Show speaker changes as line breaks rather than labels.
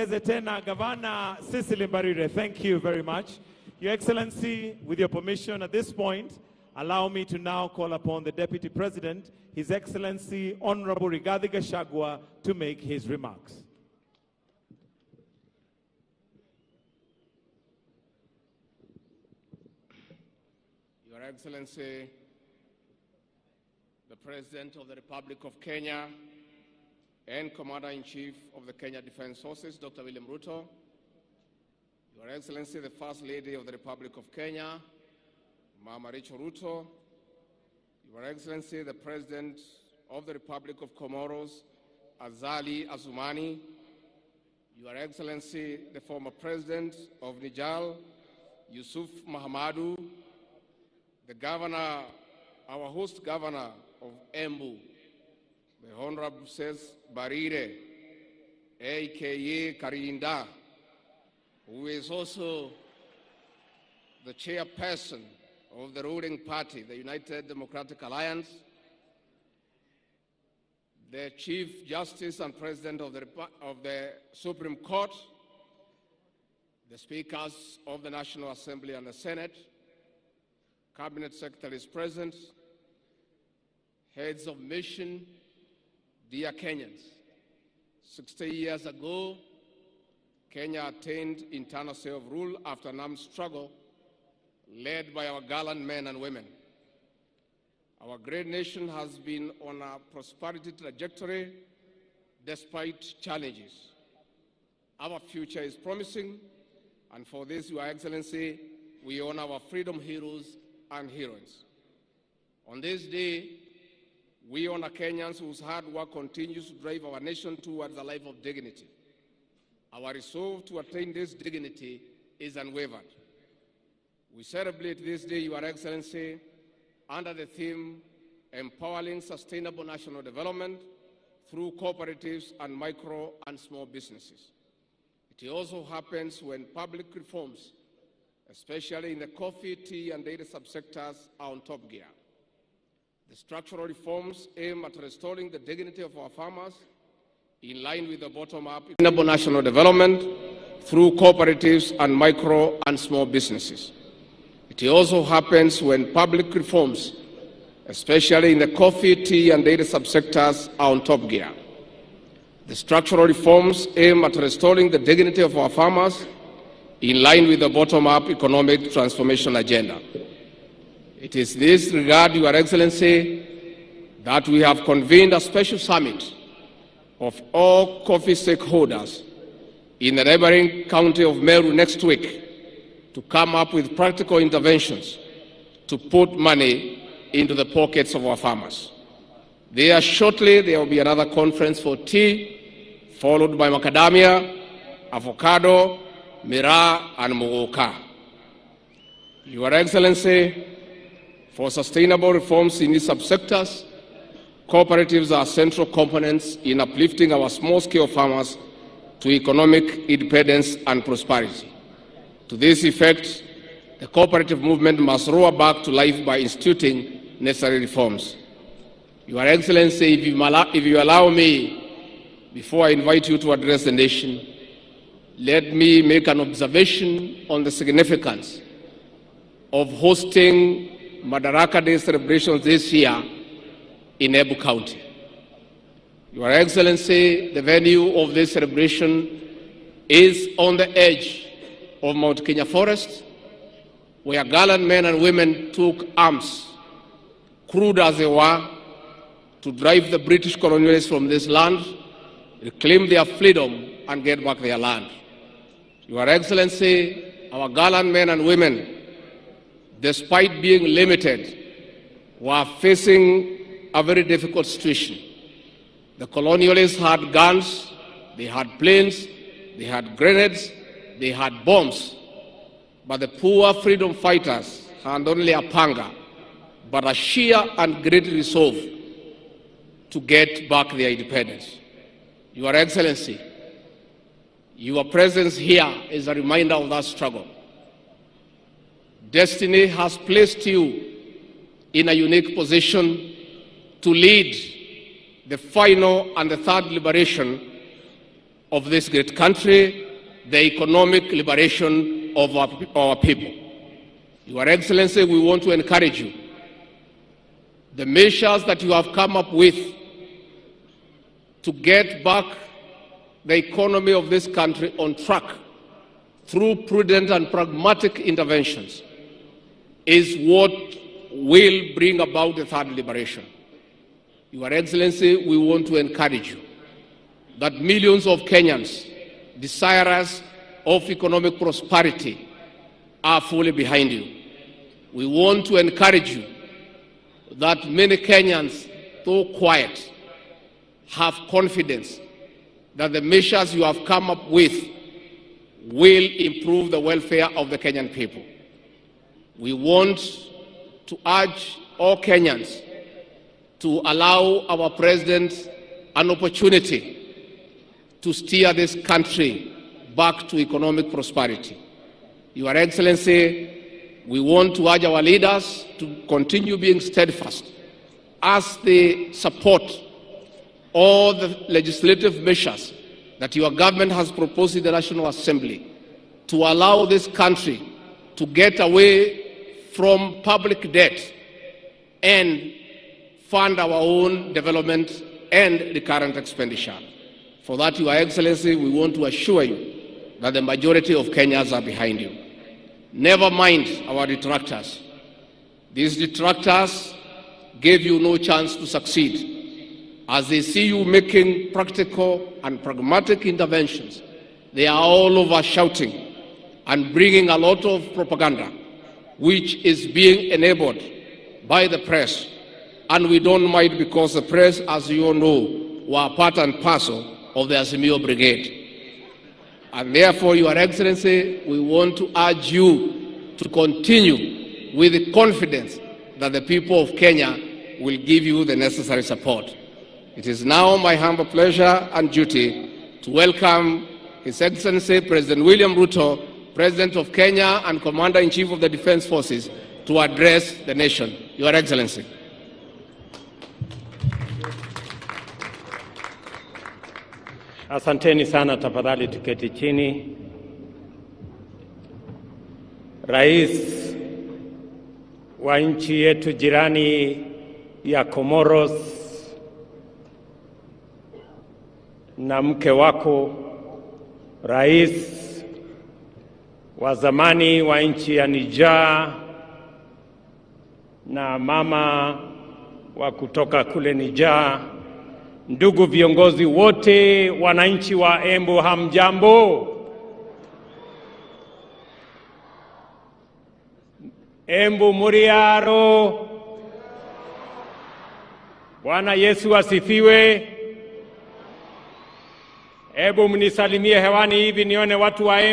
Tena Governor Cecily Mbarire, thank you very much. Your Excellency, with your permission at this point, allow me to now call upon the Deputy President, His Excellency Honorable Rigathi Gachagua, to make his remarks.
Your Excellency, the President of the Republic of Kenya and Commander-in-Chief of the Kenya Defense Forces, Dr. William Ruto, Your Excellency, the First Lady of the Republic of Kenya, Mama Rachel Ruto, Your Excellency, the President of the Republic of Comoros, Azali Assoumani, Your Excellency, the former President of Niger, Yusuf Mahamadou, the Governor, our host Governor of Embu, the Honorable Ses Barire, a.k.a. Karinda, who is also the chairperson of the ruling party, the United Democratic Alliance, the Chief Justice and President of the Supreme Court, the Speakers of the National Assembly and the Senate, Cabinet Secretaries present, heads of mission, dear Kenyans. 60 years ago, Kenya attained internal self-rule after an armed struggle led by our gallant men and women. Our great nation has been on a prosperity trajectory despite challenges. Our future is promising, and for this, Your Excellency, we honor our freedom heroes and heroines. On this day, we honor Kenyans whose hard work continues to drive our nation towards a life of dignity. Our resolve to attain this dignity is unwavered. We celebrate this day, Your Excellency, under the theme, Empowering Sustainable National Development through Cooperatives and Micro and Small Businesses. It also happens when public reforms, especially in the coffee, tea, and dairy subsectors, are on top gear. The structural reforms aim at restoring the dignity of our farmers in line with the bottom-up sustainable national development through cooperatives and micro and small businesses. It also happens when public reforms, especially in the coffee, tea, and dairy subsectors, are on top gear. The structural reforms aim at restoring the dignity of our farmers in line with the bottom-up economic transformation agenda. It is in this regard, Your Excellency, that we have convened a special summit of all coffee stakeholders in the neighboring county of Meru next week to come up with practical interventions to put money into the pockets of our farmers. There shortly, there will be another conference for tea, followed by macadamia, avocado, miraa, and muguka. Your Excellency, for sustainable reforms in these subsectors, cooperatives are central components in uplifting our small-scale farmers to economic independence and prosperity. To this effect, the cooperative movement must roar back to life by instituting necessary reforms. Your Excellency, if you allow me, before I invite you to address the nation, let me make an observation on the significance of hosting Madaraka Day celebrations this year in Embu County. Your Excellency, the venue of this celebration is on the edge of Mount Kenya Forest, where gallant men and women took arms, crude as they were, to drive the British colonialists from this land, reclaim their freedom, and get back their land. Your Excellency, our gallant men and women, despite being limited, were facing a very difficult situation. The colonialists had guns, they had planes, they had grenades, they had bombs, but the poor freedom fighters had only a panga, but a sheer and great resolve to get back their independence. Your Excellency, your presence here is a reminder of that struggle. Destiny has placed you in a unique position to lead the final and the third liberation of this great country, the economic liberation of our people. Your Excellency, we want to encourage you. The measures that you have come up with to get back the economy of this country on track through prudent and pragmatic interventions is what will bring about the third liberation. Your Excellency, we want to encourage you that millions of Kenyans desirous of economic prosperity are fully behind you. We want to encourage you that many Kenyans, though quiet, have confidence that the measures you have come up with will improve the welfare of the Kenyan people. We want to urge all Kenyans to allow our President an opportunity to steer this country back to economic prosperity. Your Excellency, we want to urge our leaders to continue being steadfast as they support all the legislative measures that your government has proposed in the National Assembly to allow this country to get away from public debt and fund our own development and recurrent expenditure. For that, Your Excellency, we want to assure you that the majority of Kenyans are behind you. Never mind our detractors. These detractors gave you no chance to succeed. As they see you making practical and pragmatic interventions, they are all over shouting and bringing a lot of propaganda, which is being enabled by the press. And we don't mind, because the press, as you all know, were part and parcel of the Azimio Brigade. And therefore, Your Excellency, we want to urge you to continue with the confidence that the people of Kenya will give you the necessary support. It is now my humble pleasure and duty to welcome His Excellency President William Ruto, President of Kenya and Commander-in-Chief of the Defense Forces, to address the nation. Your Excellency.
Asanteni sana, tafadhali tuketi chini. Rais wa nchi yetu jirani ya Comoros na mke wako, rais wa zamani wa nchi ya Niger na mama wa kutoka kule Niger, ndugu viongozi wote, wananchi wa Embu, hamjambo? Embu muriaro. Bwana Yesu asifiwe. Hebu mnisalimie hewani hivi nione watu wa Embu.